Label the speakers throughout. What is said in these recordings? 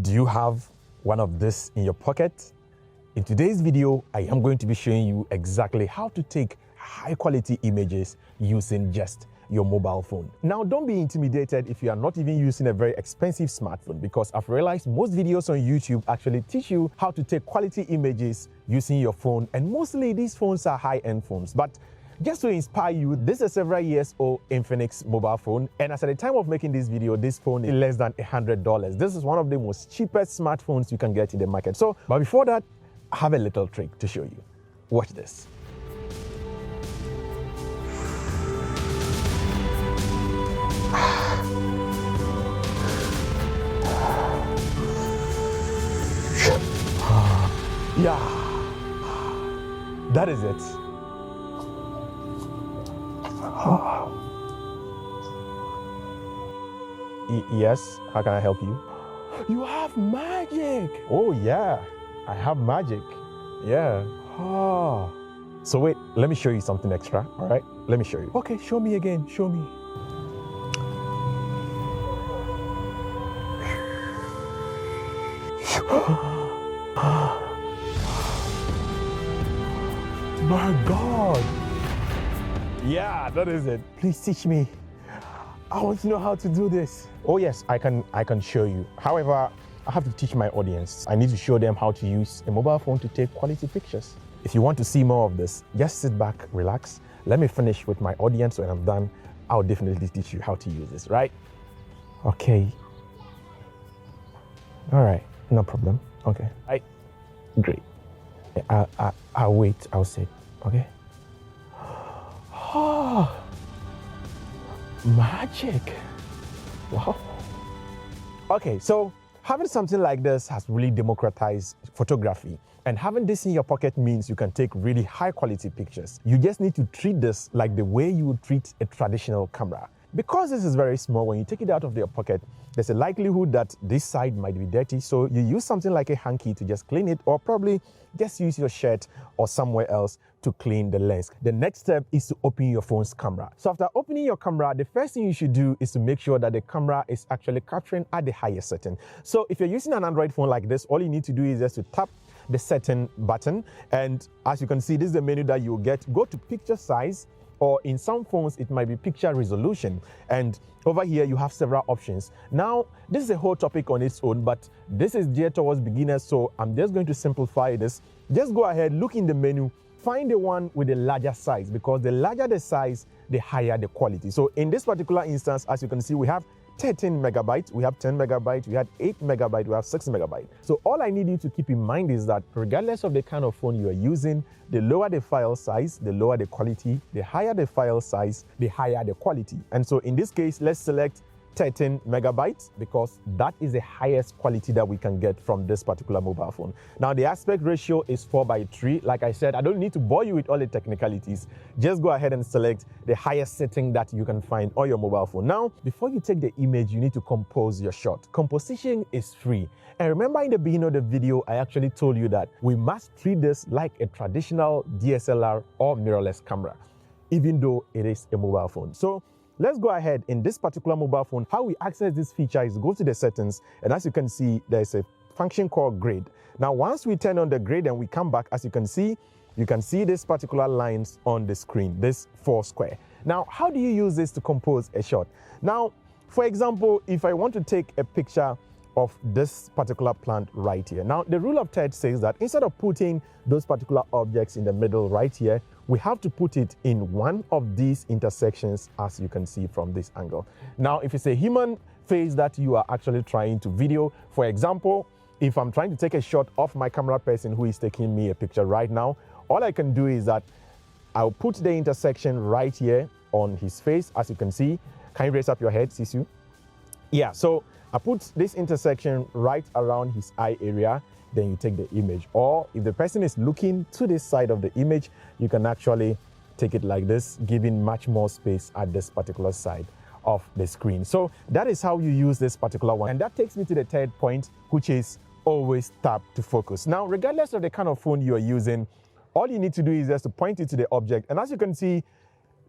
Speaker 1: Do you have one of this in your pocket? In today's video, I am going to be showing you exactly how to take high quality images using just your mobile phone. Now, don't be intimidated if you are not even using a very expensive smartphone, because I've realized most videos on YouTube actually teach you how to take quality images using your phone, and mostly these phones are high-end phones. But just to inspire you, this is a several years old Infinix mobile phone, and as at the time of making this video, this phone is less than $100. This is one of the most cheapest smartphones you can get in the market. So, but before that, I have a little trick to show you. Watch this. Yeah, that is it. Yes, how can I help you? You have magic. Oh yeah, I have magic. Yeah. Oh. So wait, let me show you something extra. All right, let me show you. Okay, show me again. Show me. My God. Yeah, that is it. Please teach me. I want to know how to do this. Oh yes, I can show you. However, I have to teach my audience. I need to show them how to use a mobile phone to take quality pictures. If you want to see more of this, just sit back, relax. Let me finish with my audience. When I'm done, I'll definitely teach you how to use this, right? Okay. All right, no problem. Okay. Right. Great. I'll wait. I'll sit. Okay. Oh, magic. Wow. Okay, so having something like this has really democratized photography. And having this in your pocket means you can take really high quality pictures. You just need to treat this like the way you would treat a traditional camera. Because this is very small, when you take it out of your pocket, there's a likelihood that this side might be dirty. So you use something like a hanky to just clean it, or probably just use your shirt or somewhere else to clean the lens. The next step is to open your phone's camera. So after opening your camera, the first thing you should do is to make sure that the camera is actually capturing at the highest setting. So if you're using an Android phone like this, all you need to do is just to tap the setting button. And as you can see, this is the menu that you'll get. Go to picture size, or in some phones, it might be picture resolution. And over here, you have several options. Now, this is a whole topic on its own, but this is geared towards beginners, so I'm just going to simplify this. Just go ahead, look in the menu, find the one with the larger size, because the larger the size, the higher the quality. So in this particular instance, as you can see, we have 13 megabytes, we have 10 megabytes, we have 8 megabytes, we have 6 megabytes. So all I need you to keep in mind is that regardless of the kind of phone you are using, the lower the file size, the lower the quality, the higher the file size, the higher the quality. And so in this case, let's select 13 megabytes because that is the highest quality that we can get from this particular mobile phone. Now the aspect ratio is 4:3. Like I said, I don't need to bore you with all the technicalities. Just go ahead and select the highest setting that you can find on your mobile phone. Now, before you take the image, you need to compose your shot. Composition is free. And remember in the beginning of the video, I actually told you that we must treat this like a traditional DSLR or mirrorless camera, even though it is a mobile phone. So let's go ahead. In this particular mobile phone, how we access this feature is go to the settings, and as you can see, there's a function called grade. Now, once we turn on the grade and we come back, as you can see this particular lines on the screen, this 4 square. Now, how do you use this to compose a shot? Now, for example, if I want to take a picture of this particular plant right here. Now, the rule of thirds says that instead of putting those particular objects in the middle right here, we have to put it in one of these intersections, as you can see from this angle. Now, if it's a human face that you are actually trying to video, for example, if I'm trying to take a shot of my camera person who is taking me a picture right now, all I can do is that I'll put the intersection right here on his face, as you can see. Can you raise up your head, Sisu? Yeah, so I put this intersection right around his eye area, then you take the image. Or if the person is looking to this side of the image, you can actually take it like this, giving much more space at this particular side of the screen. So that is how you use this particular one. And that takes me to the third point, which is always tap to focus. Now, regardless of the kind of phone you are using, all you need to do is just to point it to the object. And as you can see,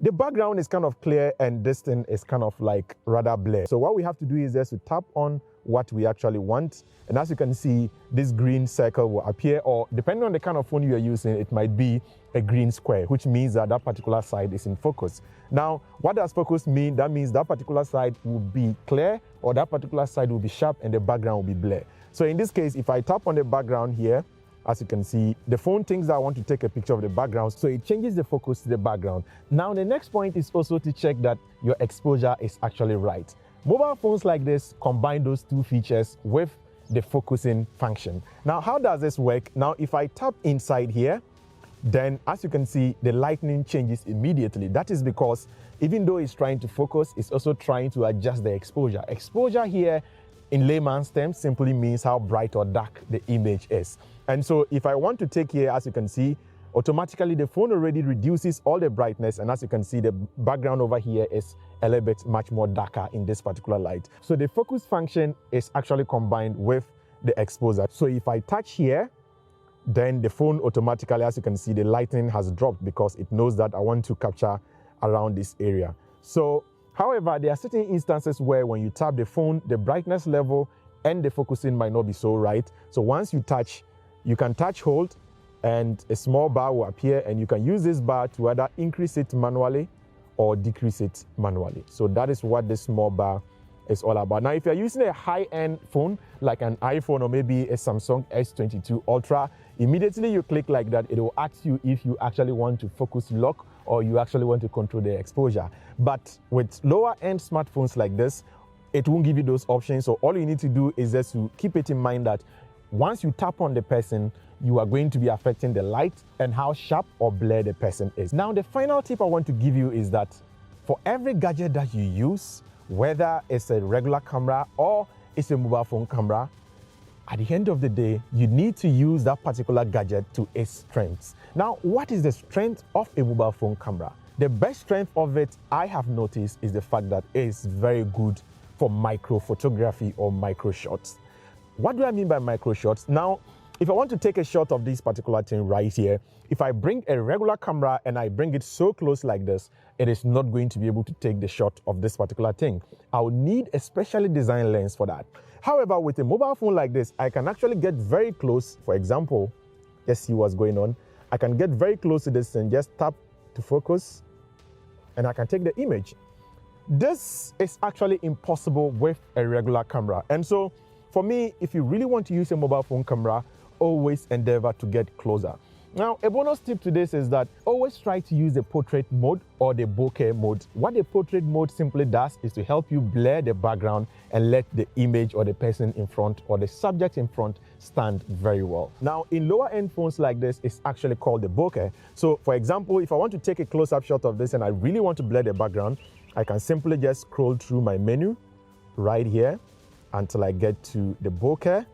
Speaker 1: the background is kind of clear and this thing is kind of like rather blurred. So what we have to do is just to tap on what we actually want. And as you can see, this green circle will appear, or depending on the kind of phone you are using, it might be a green square, which means that that particular side is in focus. Now, what does focus mean? That means that particular side will be clear, or that particular side will be sharp, and the background will be blurred. So in this case, if I tap on the background here, as you can see, the phone thinks that I want to take a picture of the background, so it changes the focus to the background. Now, the next point is also to check that your exposure is actually right. Mobile phones like this combine those two features with the focusing function. Now, how does this work? Now, if I tap inside here, then as you can see, the lighting changes immediately. That is because even though it's trying to focus, it's also trying to adjust the exposure. Exposure here, in layman's terms, simply means how bright or dark the image is. And so if I want to take here, as you can see, automatically the phone already reduces all the brightness, and as you can see, the background over here is a little bit much more darker in this particular light. So the focus function is actually combined with the exposure. So if I touch here, then the phone automatically, as you can see, the lighting has dropped because it knows that I want to capture around this area. So, however, there are certain instances where when you tap the phone, the brightness level and the focusing might not be so right. So once you touch, you can touch hold, and a small bar will appear, and you can use this bar to either increase it manually or decrease it manually. So that is what this small bar is all about. Now, if you're using a high-end phone like an iPhone or maybe a Samsung S22 Ultra, immediately you click like that, it will ask you if you actually want to focus lock or you actually want to control the exposure. But with lower-end smartphones like this, it won't give you those options. So all you need to do is just to keep it in mind that once you tap on the person, you are going to be affecting the light and how sharp or blurred the person is. Now, the final tip I want to give you is that for every gadget that you use, whether it's a regular camera or it's a mobile phone camera, at the end of the day, you need to use that particular gadget to its strengths. Now, what is the strength of a mobile phone camera? The best strength of it, I have noticed, is the fact that it is very good for micro photography or micro shots. What do I mean by micro shots? Now, if I want to take a shot of this particular thing right here, if I bring a regular camera and I bring it so close like this, it is not going to be able to take the shot of this particular thing. I will need a specially designed lens for that. However, with a mobile phone like this, I can actually get very close. For example, just see what's going on. I can get very close to this and just tap to focus, and I can take the image. This is actually impossible with a regular camera. And so, for me, if you really want to use a mobile phone camera, always endeavor to get closer. Now, a bonus tip to this is that always try to use the portrait mode or the bokeh mode. What the portrait mode simply does is to help you blur the background and let the image or the person in front or the subject in front stand very well. Now, in lower end phones like this, it's actually called the bokeh. So, for example, if I want to take a close-up shot of this and I really want to blur the background, I can simply just scroll through my menu right here until I get to the bokeh.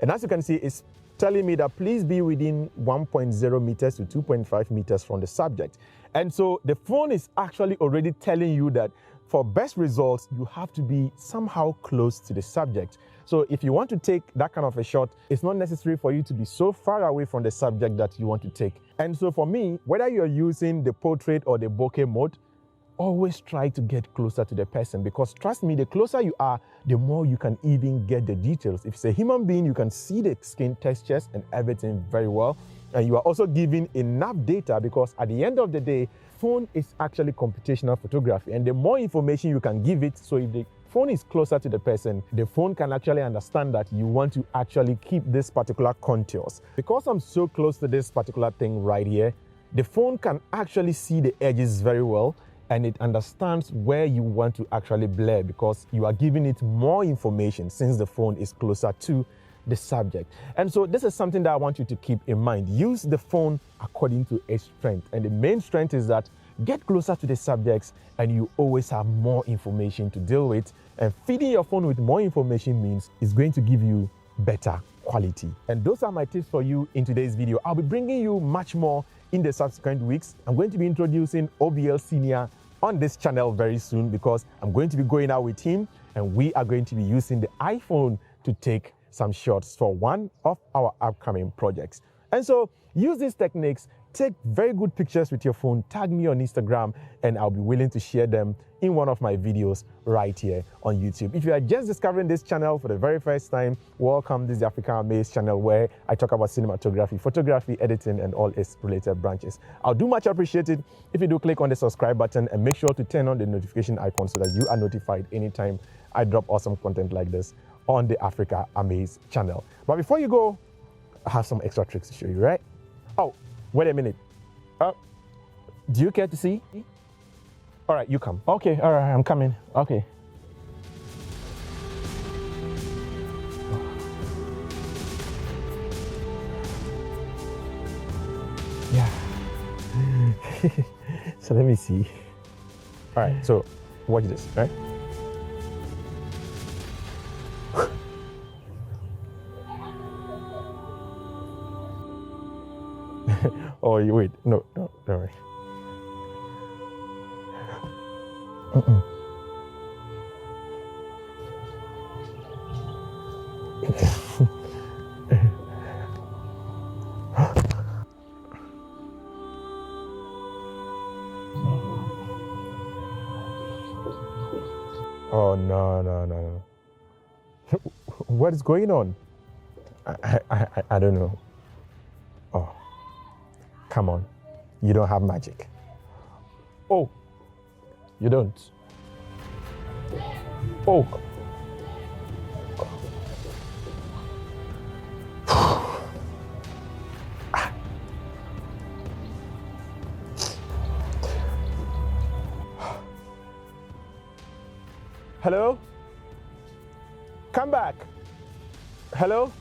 Speaker 1: And as you can see, it's telling me that please be within 1.0 meters to 2.5 meters from the subject. And so the phone is actually already telling you that for best results, you have to be somehow close to the subject. So if you want to take that kind of a shot, it's not necessary for you to be so far away from the subject that you want to take. And so for me, whether you're using the portrait or the bokeh mode, always try to get closer to the person, because trust me, the closer you are, the more you can even get the details. If it's a human being, you can see the skin textures and everything very well. And you are also giving enough data, because at the end of the day, phone is actually computational photography. And the more information you can give it, so if the phone is closer to the person, the phone can actually understand that you want to actually keep this particular contours. Because I'm so close to this particular thing right here, the phone can actually see the edges very well, and it understands where you want to actually blur, because you are giving it more information since the phone is closer to the subject. And so this is something that I want you to keep in mind. Use the phone according to its strength. And the main strength is that get closer to the subjects and you always have more information to deal with. And feeding your phone with more information means it's going to give you better quality. And those are my tips for you in today's video. I'll be bringing you much more in the subsequent weeks. I'm going to be introducing OBL Senior on this channel very soon, because I'm going to be going out with him and we are going to be using the iPhone to take some shots for one of our upcoming projects. And so use these techniques Take very good pictures with your phone, tag me on Instagram, and I'll be willing to share them in one of my videos right here on YouTube. If you are just discovering this channel for the very first time, welcome. This is the African Amaze channel where I talk about cinematography, photography, editing, and all its related branches. I'll do much appreciated if you do click on the subscribe button and make sure to turn on the notification icon so that you are notified anytime I drop awesome content like this on the Africa Amaze channel. But before you go, I have some extra tricks to show you, right? Oh, wait a minute. Do you care to see? All right, you come. Okay, all right, I'm coming. Okay. Yeah. So let me see. All right, so watch this, right? Oh, you wait. No, don't worry. Oh, no. What is going on? I don't know. Oh, come on. You don't have magic. Oh, you don't. Oh. Hello? Come back. Hello?